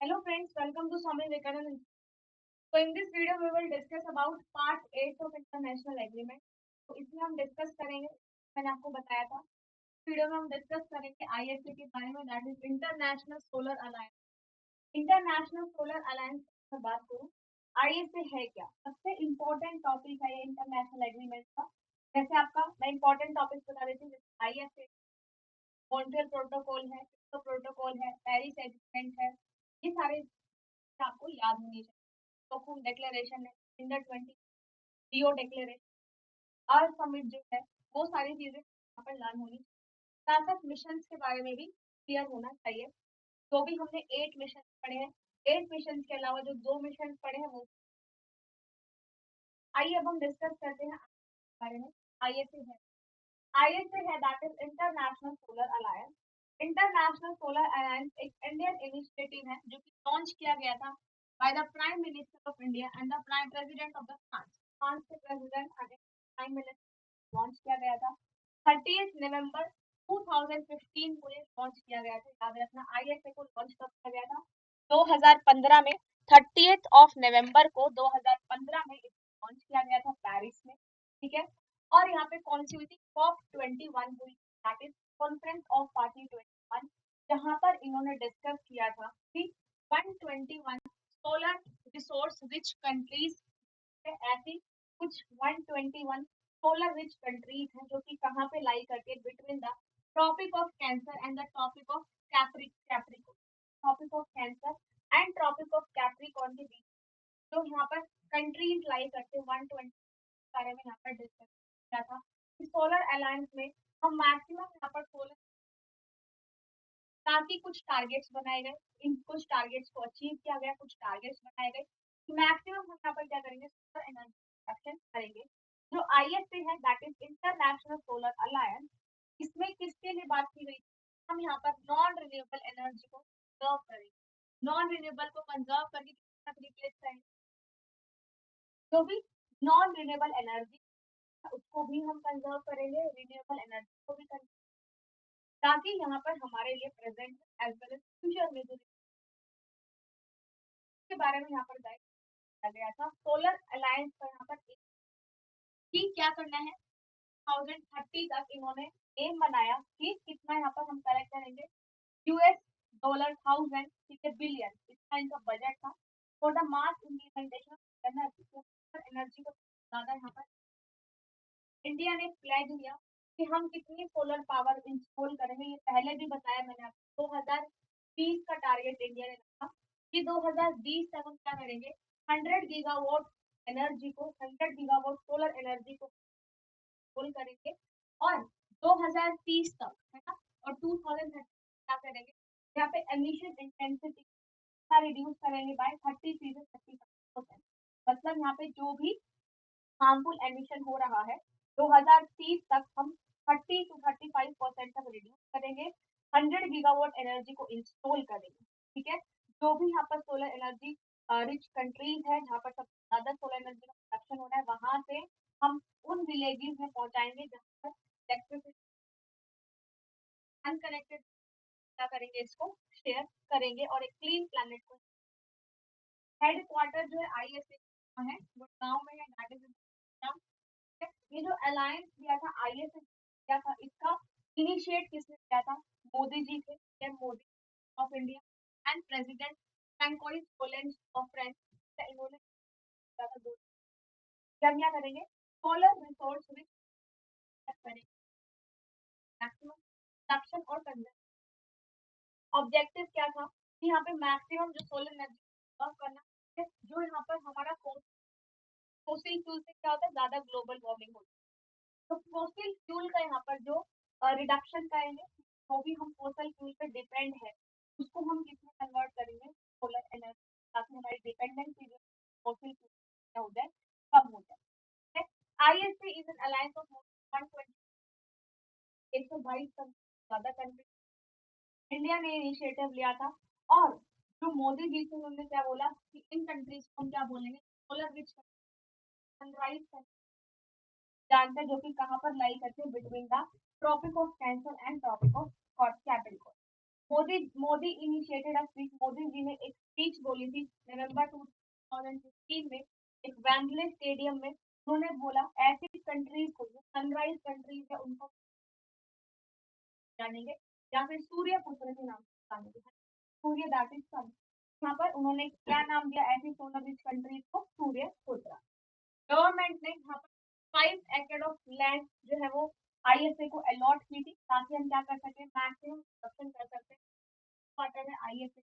Hello friends, welcome to Swami Vivekanand. So in this video we will discuss about part 8 of international agreement. तो इसमें हम discuss करेंगे, मैंने आपको बताया था वीडियो में हम डिस्कस करेंगे आईएसए के बारे में, that is International Solar Alliance. International Solar alliance की बात करूं, आईएसए है क्या, सबसे इम्पोर्टेंट टॉपिक है ये इंटरनेशनल एग्रीमेंट का। जैसे आपका मैं इम्पोर्टेंट टॉपिक बता देती हूँ, जैसे आईएसए मॉन्ट्रियल प्रोटोकॉल है, प्रोटोकॉल है, पेरिस एग्रीमेंट है, ये सारे आपको याद होनी चाहिए। स्टॉकहोम डिक्लेरेशन है, इंडर 20, रियो डिक्लेरेशन, अर्थ समिट जो है, वो सारी चीजें यहाँ पर लर्न होनी चाहिए। साथ साथ मिशन के बारे में भी क्लियर होना चाहिए। तो भी हमने 8 मिशन पढ़े हैं, 8 मिशन के अलावा जो 2 मिशन पढ़े हैं वो। आइए अब हम डिस्कस करते हैं बारे में। आईएसए है, आईएसए है that is International Solar Alliance. International Solar Alliance एक इंडियन इनिशिएटिव है जो कि लॉन्च किया गया था by the prime minister of India and the prime president of the France. France के president and prime minister launch किया गया था 30 नवंबर 2015 को ये लॉन्च किया गया था। याद रखना, आईएसए को लॉन्च कब किया गया था? 2015 में, 30th ऑफ नवंबर को 2015 में लॉन्च किया गया था पेरिस में। ठीक है, और यहाँ पे कौन सी हुई थी? COP 21 हुई, that is conference of party 21, जहां पर इन्होंने डिस्कस किया था कि 121 सोलर रिसोर्स रिच कंट्रीज, ऐसी कुछ 121 सोलर रिच कंट्रीज हैं जो कि कहाँ पे लाई करके between the Tropic of Cancer and the Tropic of Capricorn, Tropic of Cancer and Tropic of Capricorn के बीच जो यहाँ पर कंट्रीज लाई करते 120 बारे में यहाँ पर डिस्कस किया था। सोलर अलायंस में हम मैक्सिमम यहाँ पर सोलर, ताकि कुछ टारगेट्स बनाए गए, इन कुछ टारगेट्स को अचीव किया गया, कुछ टारगेट्स बनाए गए, मैक्सिमम हम यहाँ पर क्या करेंगे? सोलर एनर्जी प्रोडक्शन करेंगे। जो आईएसए है that is International Solar alliance, इसमें किसके लिए बात की गई? हम यहाँ पर नॉन रिन्यूएबल एनर्जी को कंजर्व करेंगे। नॉन रिन्यूएबल को कंजर्व करके किसके साथ रिप्लेस करेंगे? जो भी नॉन रिन्यूएबल एनर्जी उसको भी हम कंजर्व करेंगे, रिन्यूएबल एनर्जी को भी कंजर्व, ताकि यहाँ पर हमारे लिए present as well as future में जो के बारे में यहाँ पर गाइड किया गया था। सोलर अलायंस का यहाँ पर कि क्या करना है, 2030 तक इन्होंने एम बनाया कि कितना यहाँ पर हम कलेक्ट करेंगे, यूएस डॉलर 1000, ठीक है, बिलियन, इसका इनका बजट था for the mass implementation energy. Energy को ज्यादा यहाँ पर इंडिया ने प्लेज लिया कि हम कितनी सोलर पावर इंस्टॉल करेंगे। ये पहले भी बताया मैंने आपको, 2020 का टारगेट इंडिया ने रखा कि 2020 तक हम क्या करेंगे, 100 गीगावाट एनर्जी को, 100 गीगावाट सोलर एनर्जी को इंस्टॉल करेंगे। और 2030 तक, है ना, और 2030 क्या करेंगे, यहाँ पे एमिशन इंटेंसिटी रिड्यूस करेंगे बाय 30 से 35%। मतलब यहाँ पे जो भी हार्मफुल एमिशन हो रहा है 2030 तक हम 30 to 35% तक रिड्यूस करेंगे, 100 गीगावाट एनर्जी को इंस्टॉल करेंगे। ठीक है, जो भी यहाँ पर सोलर एनर्जी रिच कंट्रीज है जहाँ पर सबसे ज्यादा सोलर एनर्जी का प्रोडक्शन हो रहा है, वहां से हम उन विलेजेस में पहुंचाएंगे जहाँ पर इलेक्ट्रिसिटी अनकनेक्टेड, क्या करेंगे, इसको शेयर करेंगे और एक क्लीन प्लानिट को। हेड क्वार्टर जो है आईएसए है वो गांव में है, दैट इज। ये जो अलायंस दिया था आईएसए क्या था, इसका इनिशिएट किसने किया था? मोदी जी थे, PM Modi of India and president François Holland of France. इन्होंने किया था दो, क्या करेंगे, सोलर रिसोर्स में करेंगे मैक्सिमम प्रोडक्शन और कंजम्पशन। ऑब्जेक्टिव क्या था कि यहाँ पे मैक्सिमम जो सोलर एनर्जी करना है, जो यहाँ पर हमारा फोसिल फ्यूल से क्या होता है, ज्यादा ग्लोबल वार्मिंग होती है। तो फोसिल फ्यूल का यहाँ पर जो रिडक्शन करेंगे, वो भी हम फोसिल फ्यूल पे डिपेंड है, उसको हम किसमें कन्वर्ट करेंगे, सोलर एनर्जी, ताकि हमारी डिपेंडेंसी जो फोसिल फ्यूल हो जाए, कम हो जाए। ISA is an alliance of 120, 122 ज्यादा कंट्री, इंडिया ने इनिशिएटिव लिया था। और जो मोदी जी थे उन्होंने क्या बोला कि इन कंट्रीज को हम क्या बोलेंगे, सोलर रिच सनराइज, जानते हैं, जो कि कहाँ पर लाई करते हैं, between the Tropic of Cancer and Tropic of Capricorn. Modi initiated a speech, Modi ji ने एक स्पीच बोली थी नवंबर 2015 में एक वेम्बले स्टेडियम में। उन्होंने बोला ऐसी कंट्रीज को जो सनराइज कंट्रीज है उनको जानेंगे, या फिर सूर्य पुत्र के नाम से जानेंगे, सूर्य दैट इज सन। यहाँ पर उन्होंने क्या नाम दिया ऐसी सोलर रिच कंट्रीज को? सूर्य पुत्र। गवर्नमेंट ने यहाँ पर 5 एकड़ ऑफ लैंड जो है वो आईएसए को अलॉट की थी, ताकि हम क्या कर सके, मैक्सिमम प्रोडक्शन कर सकते हैं वाटर में आईएसए।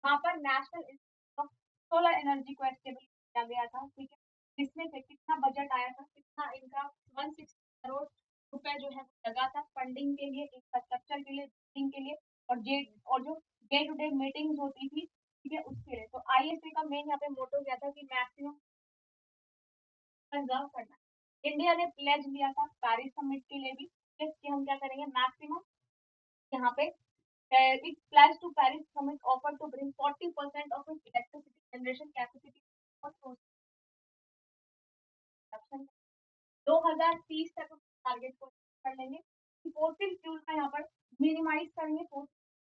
वहाँ पर national institute of solar energy को एस्टेब्लिश किया गया था, ठीक है। इसमें से कितना बजट आया था, कितना इनका 160 करोड़ रुपए जो है वो लगा था फंडिंग के लिए, इंफ्रास्ट्रक्चर के लिए, बिल्डिंग के लिए, और जो डे टू डे मीटिंग्स होती थी, ठीक है, उसके लिए। तो आईएसए का मेन यहाँ पे मोटो क्या था कि मैक्सिमम कंजर्व करना। इंडिया ने प्लेज लिया था पेरिस समिट के लिए भी कि हम क्या करेंगे, मैक्सिमम यहाँ पे it plans to Paris summit offer to bring 40% of its electricity generation capacity और production 2030 तक हम टारगेट को कर लेंगे। फोसिल फ्यूल का यहाँ पर मिनिमाइज करेंगे,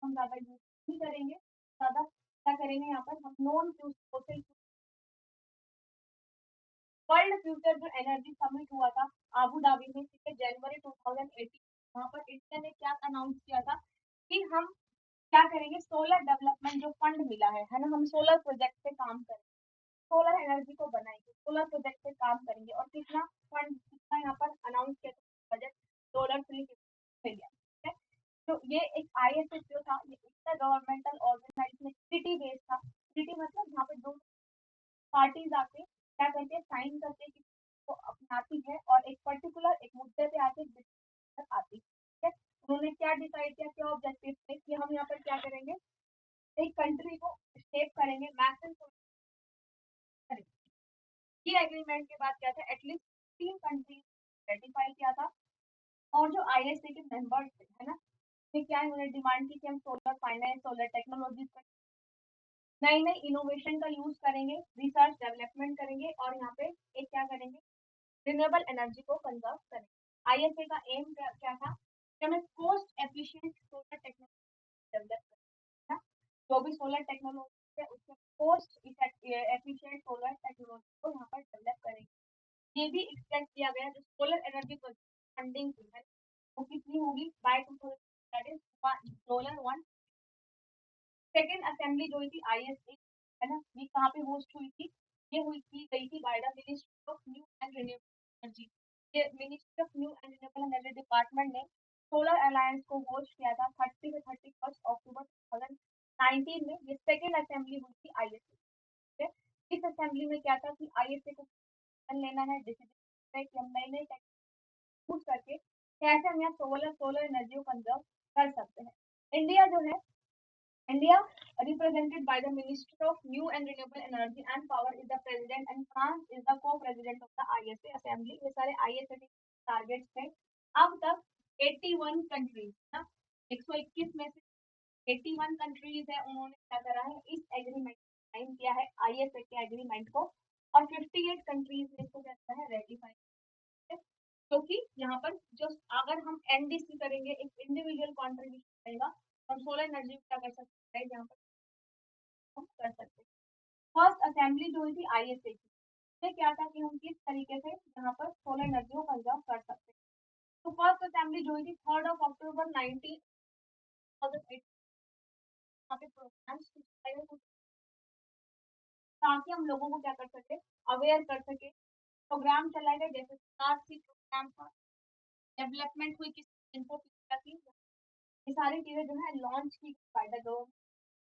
हम ज्यादा यूज नहीं करेंगे, ज्यादा क्या करेंगे यहाँ पर हम नॉन फोसिल। वर्ल्ड फ्यूचर जो एनर्जी समिट हुआ था आबू धाबी में, ठीक है, जनवरी 2018, वहां पर इंडिया ने क्या अनाउंस किया था कि हम क्या करेंगे, सोलर डेवलपमेंट जो फंड मिला है ना, हम सोलर प्रोजेक्ट पे काम करेंगे, सोलर एनर्जी को बनाएंगे, सोलर प्रोजेक्ट पे काम करेंगे। और कितना फंड, कितना यहाँ पर अनाउंस किया था बजट, $350 मिलियन, ठीक है। तो ये एक आईएसएस जो था, ये intergovernmental organization city based था। सिटी मतलब यहाँ पे दो पार्टीज आके क्या करते हैं, साइन करते हैं कि को अपनाती है, और एक पर्टिकुलर एक मुद्दे पे आके आती है। उन्होंने क्या डिसाइड किया, क्या ऑब्जेक्टिव थे कि हम यहाँ पर क्या करेंगे, एक कंट्री को शेप करेंगे, मैसेज करेंगे। ये एग्रीमेंट के बाद क्या था, एटलीस्ट 3 कंट्रीज रेटिफाई किया था। और जो आईएसए के मेंबर्स थे, है ना, ये क्या है, उन्होंने डिमांड की कि हम सोलर फाइनेंस, सोलर टेक्नोलॉजी, नई नई इनोवेशन का यूज करेंगे, रिसर्च डेवलपमेंट करेंगे, और यहाँ पे एक क्या करेंगे, रिन्यूएबल एनर्जी को कंजर्व करेंगे। आईएसए का एम क्या था कि हमें cost efficient solar technology develop करना, जो भी सोलर टेक्नोलॉजी है उसके कोस्ट एफिशिएंट सोलर टेक्नोलॉजी को यहाँ पर डेवलप करेंगे। ये भी एक्सपेक्ट किया गया जो सोलर एनर्जी फंडिंग की है वो कितनी होगी बाय 2030, डॉलर 1। सेकेंड असेंबली जो हुई थी आईएसए, है ना, ये कहाँ पे होस्ट हुई थी, ये हुई की गई थी by the Ministry of new and renewable Energy. ये ministry of new and renewable energy department ने सोलर अलायंस को होस्ट किया था 30 से 31 अक्टूबर 2019 में। ये सेकेंड असेंबली हुई थी आईएसए। इस असेंबली में क्या था कि आईएसए को लेना है डिसीजन कि हम नई नई यूज करके कैसे हम यहाँ सोलर सोलर एनर्जी को कंजर्व कर सकते हैं। इंडिया जो है, India, represented by the Minister of New and Renewable Energy and Power, is the President, and France is the co-president of the ISA Assembly. ये सारे ISA के टारगेट्स थे। अब तक 81 कंट्रीज ना, 121 में से 81 कंट्रीज है, उन्होंने क्या करा है, इस एग्रीमेंट साइन किया है आईएसए के एग्रीमेंट को, और 58 कंट्रीज ने इसको क्या करा है, रेटिफाई। क्योंकि यहाँ पर जो अगर हम एनडीसी करेंगे, एक इंडिविजुअल कॉन्ट्रीब्यूशन रहेगा, हम सोलर एनर्जी क्या कर सकते हैं, यहाँ पर हम कर सकते हैं। फर्स्ट असेंबली जो हुई थी आईएसए की, ये क्या था कि हम किस तरीके से यहाँ पर सोलर एनर्जी को कंजर्व कर सकते हैं। तो फर्स्ट असेंबली जो हुई थी 3 अक्टूबर 19 यहाँ पे प्रोग्राम्स ताकि हम लोगों को क्या कर सके, अवेयर कर सके। प्रोग्राम चलाए गए जैसे प्रोग्राम का डेवलपमेंट हुई, किस इन्फो की, ये सारी चीजें जो है लॉन्च की बाय द गवर्नमेंट,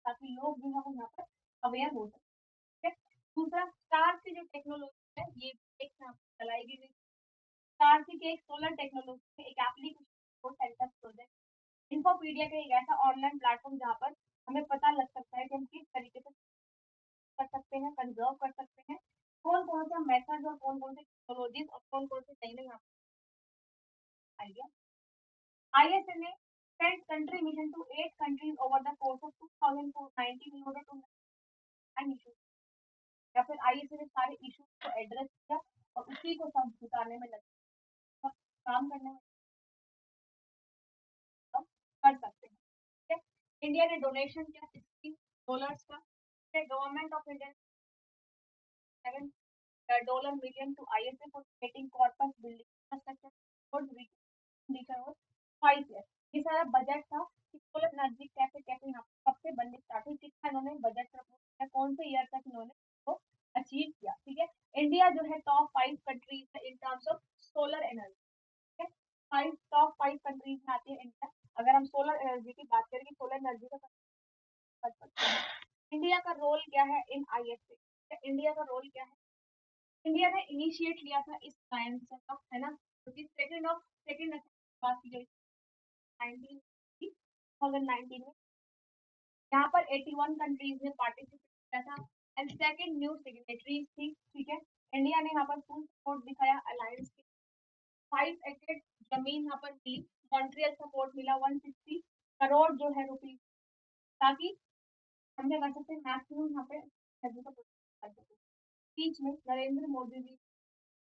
ताकि लोग जो है वो यहाँ पर अवेयर हो सके। दूसरा, स्टार की जो टेक्नोलॉजी है, ये एक यहाँ पर चलाई गई। स्टार की एक सोलर टेक्नोलॉजी एक एप्लीकेशन को सेटअप प्रोजेक्ट इन्फोपीडिया का एक ऐसा ऑनलाइन प्लेटफॉर्म जहाँ पर हमें पता लग सकता है कि हम किस तरीके से कर सकते हैं, कंजर्व कर सकते हैं, कौन कौन सा मेथड और कौन कौन सी टेक्नोलॉजीज और कौन कौन से नई नई आइडिया। ISA ने sent country mission to 8 countries over the course of 2019 in order to an issue, या फिर आईएसए ने सारे इश्यूज को एड्रेस किया और उसी को सब सुधारने में लगे, काम करने में सब कर सकते हैं, ठीक है। इंडिया ने डोनेशन किया $60 का। Government of India $7 million to ISA for creating corpus building infrastructure for weaker और 5 years। ये सारा बजट था कि सोलर एनर्जी कैसे कैसे यहाँ कब से बननी स्टार्ट हुई, कितना इन्होंने बजट प्रपोज किया, कौन से ईयर तक इन्होंने वो अचीव किया। ठीक है, इंडिया जो है टॉप 5 कंट्रीज है in terms of solar energy. ठीक है, टॉप 5 कंट्रीज में आती है इंडिया। अगर हम सोलर एनर्जी की बात करें कि सोलर एनर्जी का इंडिया का रोल क्या है इन ISA, इंडिया का रोल क्या है। इंडिया ने इनिशिएट लिया था इस साइंस का, है ना, क्योंकि सेकंड बात की गई 2019 में, यहाँ पर 81 कंट्रीज ने पार्टिसिपेट किया था एंड सेकंड न्यू सिग्नेटरीज थी। ठीक है, इंडिया ने यहाँ पर फुल सपोर्ट दिखाया अलायंस के। 5 एकड़ जमीन यहाँ पर मिली, मॉन्ट्रियल सपोर्ट मिला 160 करोड़ जो है रुपीज, ताकि हम क्या कर सकते हैं मैक्सिमम यहाँ पे कर सकते। बीच में नरेंद्र मोदी जी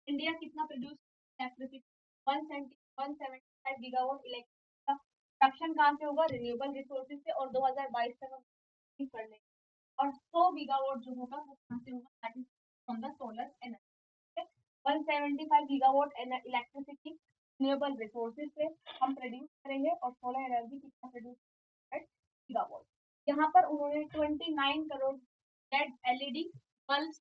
इंडिया कितना प्रोड्यूस इलेक्ट्रिसिटी 175 गीगावाट इलेक्ट्रिसिटी का प्रोडक्शन कहाँ से होगा, रिन्यूएबल रिसोर्सेज से, और 2022 तक हम कर लेंगे। और 100 गीगावाट जो होगा वो कहाँ से होगा, that is from the solar energy. 175 gigawatt electricity renewable resources से हम प्रोड्यूस करेंगे, और सोलर एनर्जी कितना प्रोड्यूस गीगावाट। यहाँ पर उन्होंने 29 करोड़ लेड LED बल्ब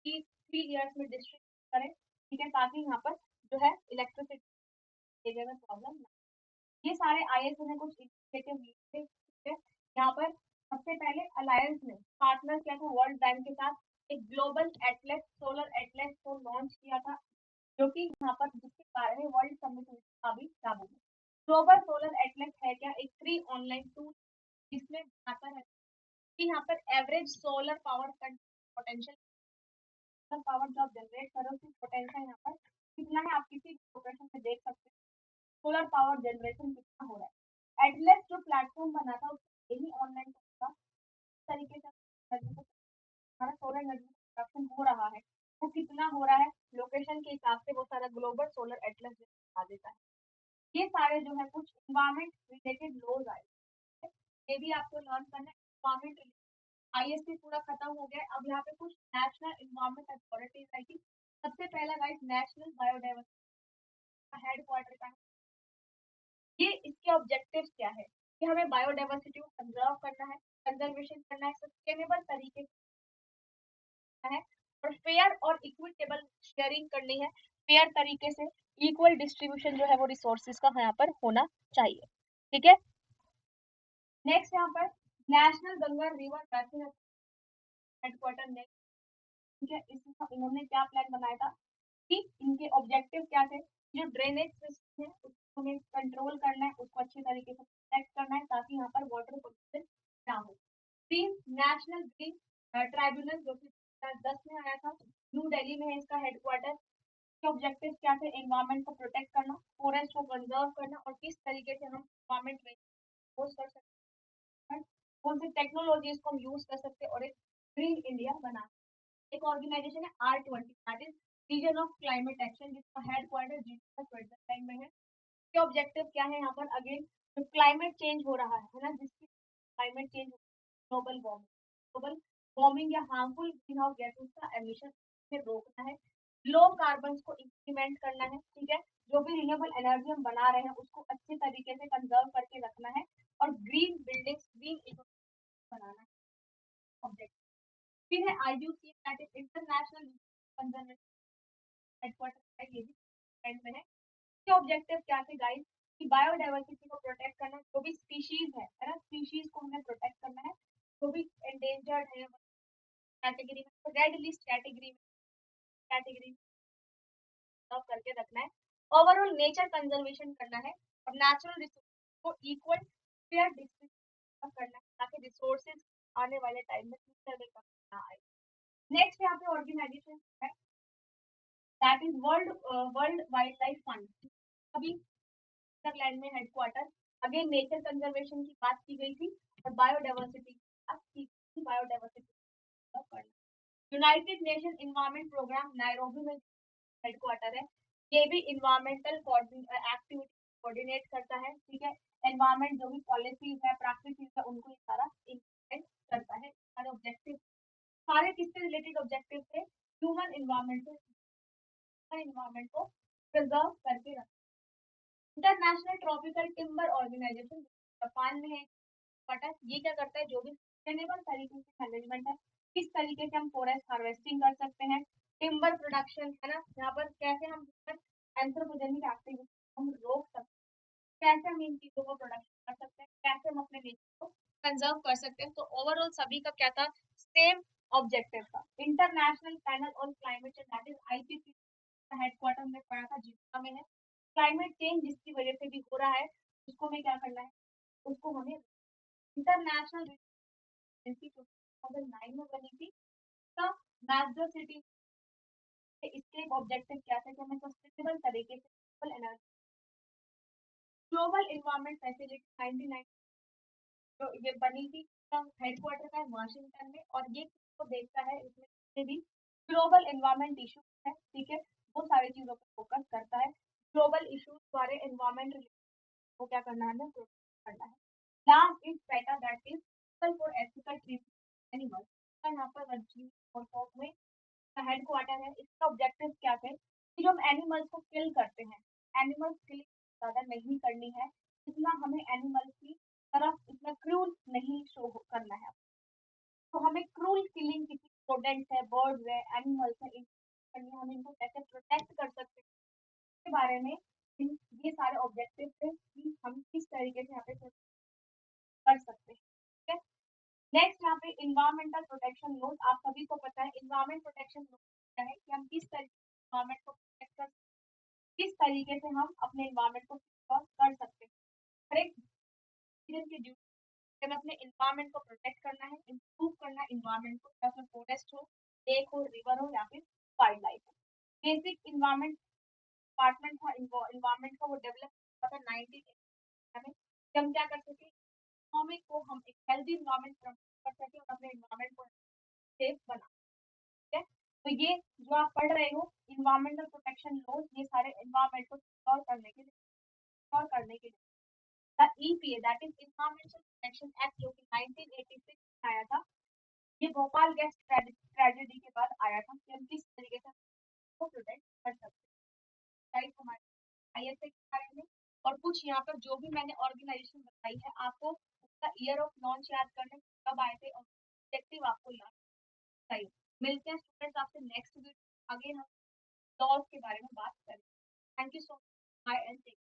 की 3 इयर्स में डिस्ट्रीब्यूट करें। ठीक है, ताकि यहाँ पर जो है इलेक्ट्रिसिटी में प्रॉब्लम ना। ये सारे ISA ने कुछ इनिशिएटिव लिए थे। ठीक है, यहाँ पर सबसे पहले अलायंस ने पार्टनर किया था वर्ल्ड बैंक के साथ, एक ग्लोबल एटलस सोलर एटलस को लॉन्च किया था, जो कि यहाँ पर जिसके बारे में वर्ल्ड समिट का भी लागू है। ग्लोबल सोलर एटलस है क्या, एक फ्री ऑनलाइन टूल जिसमें आता है कि यहाँ पर average solar power potential power जो आप जनरेट करो उसकी पोटेंशियल यहाँ पर कितना है, आप किसी लोकेशन में देख सकते हैं सोलर पावर जनरेशन कितना हो रहा है। एटलस जो प्लेटफॉर्म बना था उसको यही ऑनलाइन होगा, इस तरीके से हमारा सोलर एनर्जी प्रोडक्शन हो रहा है, वो कितना हो रहा है लोकेशन के हिसाब से वो सारा ग्लोबल सोलर एटलस दिखा देता है। ये सारे जो है कुछ इन्वायरमेंट रिलेटेड लॉज आए, ये भी आपको लर्न करना है। इन्वायरमेंट ISA पूरा खत्म हो गया, अब यहाँ पे कुछ नेशनल इन्वायरमेंट अथॉरिटीज आएगी। सबसे पहला गाइस नेशनल बायोडाइवर्सिटी का हेडक्वार्टर का है। ये इसके ऑब्जेक्टिव्स क्या है कि हमें बायोडाइवर्सिटी को कंजर्व करना है, कंजर्वेशन करना है, सस्टेनेबल तरीके से है, और फेयर और इक्विटेबल शेयरिंग करनी है, फेयर तरीके से इक्वल डिस्ट्रीब्यूशन जो है वो रिसोर्सेज का यहाँ पर होना चाहिए। ठीक है, नेक्स्ट यहाँ पर national Ganga river basin headquarter next. ठीक है, इसमें इन्होंने क्या प्लान बनाया था कि इनके ऑब्जेक्टिव क्या थे, जो ड्रेनेज सिस्टम है उसको हमें कंट्रोल करना है, उसको अच्छे तरीके से प्रोटेक्ट करना है ताकि यहाँ पर वाटर पोल्यूशन ना हो। ग्रीन नेशनल ग्रीन ट्राइब्यूनल जो कि 2010 में आया था, न्यू दिल्ली में है इसका हेडक्वार्टर। के ऑब्जेक्टिव क्या थे, एनवायरमेंट को प्रोटेक्ट करना, फॉरेस्ट को कंजर्व करना, और किस तरीके से हम एनवायरमेंट में यूज कर सकते हैं, कौन सी टेक्नोलॉजीज को हम यूज कर सकते हैं, और एक ग्रीन इंडिया बना। एक ऑर्गेनाइजेशन है R20, that is region of climate action, जिसका हेडक्वार्टर स्विट्जरलैंड में है। इसके ऑब्जेक्टिव क्या है यहाँ पर, अगेन जो क्लाइमेट चेंज हो रहा है ना, जिसकी क्लाइमेट चेंज ग्लोबल वार्मिंग या हार्मफुल ग्रीन हाउस गैसेस का एमिशन में रोकना है, लो कार्बन को इंप्लीमेंट करना है। ठीक है, जो भी रिन्यूएबल एनर्जी हम बना रहे हैं उसको अच्छे तरीके से कंजर्व करके रखना है, और ग्रीन बिल्डिंग्स ग्रीन इकोसिस्टम बनाना है ऑब्जेक्टिव। फिर है IUCN, that is international conservation headquarter है, ये भी एंड में है। इसके ऑब्जेक्टिव क्या थे गाइस, कि बायोडाइवर्सिटी को प्रोटेक्ट करना, जो भी स्पीशीज है ना, स्पीशीज को हमें प्रोटेक्ट करना है, जो भी एंडेंजर्ड है कैटेगरी में, रेड लिस्ट कैटेगरी करके रखना है। ओवरऑल नेचर कंजर्वेशन करना है, और नेचुरल रिसोर्स को इक्वल फेयर डिस्ट्रीब्यूशन करना है, ताकि रिसोर्सेज आने वाले टाइम में फ्यूचर में कमी ना आए। नेक्स्ट यहाँ पे ऑर्गेनाइजेशन है, that is world wild life fund, अभी स्विट्जरलैंड में हेडक्वार्टर। अगेन नेचर कंजर्वेशन की बात की गई थी, और बायोडाइवर्सिटी की बायोडाइवर्सिटी करना। United Nation environment programme Nairobi में हेडक्वार्टर है, ये भी इन्वायरमेंटल एक्टिविटी कोऑर्डिनेट करता है। ठीक है, एनवायरमेंट जो भी पॉलिसीज है, प्रैक्टिसेस है, उनको ये सारा इम्प्लीमेंट करता है। सारे ऑब्जेक्टिव, सारे किससे रिलेटेड ऑब्जेक्टिव थे? ह्यूमन इन्वायरमेंट से, इन्वायरमेंट को प्रिजर्व करके रखना। International Tropical Timber Organization Japan में है, पता है ये क्या करता है? जो भी सस्टेनेबल तरीके से मैनेजमेंट है, किस तरीके से हम फॉरेस्ट हार्वेस्टिंग कर सकते हैं, टिम्बर प्रोडक्शन है ना, यहाँ पर कैसे हम एंथ्रोपोजेनिक एक्टिविटी हम रोक सकते हैं, कैसे हम इन चीजों को प्रोडक्शन कर सकते हैं, कैसे हम अपने नेचर को कंजर्व कर सकते हैं। तो ओवरऑल सभी का क्या था? सेम ऑब्जेक्टिव था। International panel on climate change, that is IPC का हेडक्वार्टर में पड़ा था, जिसका में है। क्लाइमेट चेंज जिसकी वजह से भी हो रहा है, उसको हमें क्या करना है? उसको हमें इंटरनेशनल एजेंसी 2009 में बनी थी। तो मैक्रो सिटी के इसके ऑब्जेक्टिव क्या थे कि हमें सस्टेनेबल तरीके से global energy, global environment facility 99 जो ये बनी थी, हेडक्वार्टर का है वाशिंगटन में, और ये को देखता है, इसमें जितने भी ग्लोबल इन्वायरमेंट इशू है, ठीक है, वो सारी चीजों पर फोकस करता है। ग्लोबल इशूज द्वारा इन्वायरमेंट को क्या करना है? हमें प्रोटेक्ट करना है। Last is better, that is for ethical treatment animals. यहाँ पर वर्जीनिया नॉर्फॉक में हेडक्वार्टर है। इसका ऑब्जेक्टिव क्या थे कि जो हम एनिमल्स को किल करते हैं, एनिमल्स किलिंग ज्यादा नहीं करनी है, इतना हमें एनिमल्स की तरफ इतना क्रूल नहीं शो करना है। तो हमें क्रूल किलिंग किसी प्रोडेंट्स है, बर्ड्स है, एनिमल्स है, हम इनको कैसे प्रोटेक्ट कर सकते हैं, इसके बारे में ये सारे ऑब्जेक्टिव थे कि हम किस तरीके से यहाँ पे कर सकते हैं। ठीक है, नेक्स्ट यहाँ पे इन्वायरमेंटल प्रोटेक्शन लॉज। आप सभी को पता है इन्वायरमेंट प्रोटेक्शन लॉज क्या है, कि हम किस तरीके से इन्वायरमेंट को प्रोटेक्ट कर, किस तरीके से हम अपने इन्वायरमेंट को सिक्योर कर सकते हैं। हर एक सिटीजन की ड्यूटी है, हमें अपने इन्वायरमेंट को प्रोटेक्ट करना है, इम्प्रूव करना इन्वायरमेंट को, चाहे फॉरेस्ट हो, लेक हो, रिवर हो, या फिर वाइल्ड लाइफ हो। बेसिक इन्वायरमेंट डिपार्टमेंट था इन्वायरमेंट का, वो डेवलप हुआ था 1980 में, कि हम क्या कर सके, इकोनॉमिक को हम एक हेल्दी इन्वायरमेंट प्रमोट कर सके और अपने इन्वायरमेंट को सेफ बना। ठीक है, तो ये जो आप पढ़ रहे हो इन्वायरमेंटल प्रोटेक्शन लॉज, ये सारे इन्वायरमेंट को सिक्योर करने के लिए the EPA, that is environmental protection act, जो कि 1986 में आया था। ये भोपाल गैस ट्रेजेडी के बाद आया था, कि हम किस तरीके से को प्रोटेक्ट कर सकते हैं। राइट, हमारे आईएसए के बारे में, और कुछ यहाँ पर जो भी मैंने ऑर्गेनाइजेशन बताई है, आपको उसका ईयर ऑफ लॉन्च याद करने, कब आए थे, और ऑब्जेक्टिव आपको याद चाहिए। मिलते हैं स्टूडेंट्स आपसे नेक्स्ट वीडियो, आगे हम लॉज के बारे में बात करें। Thank you so much, bye and take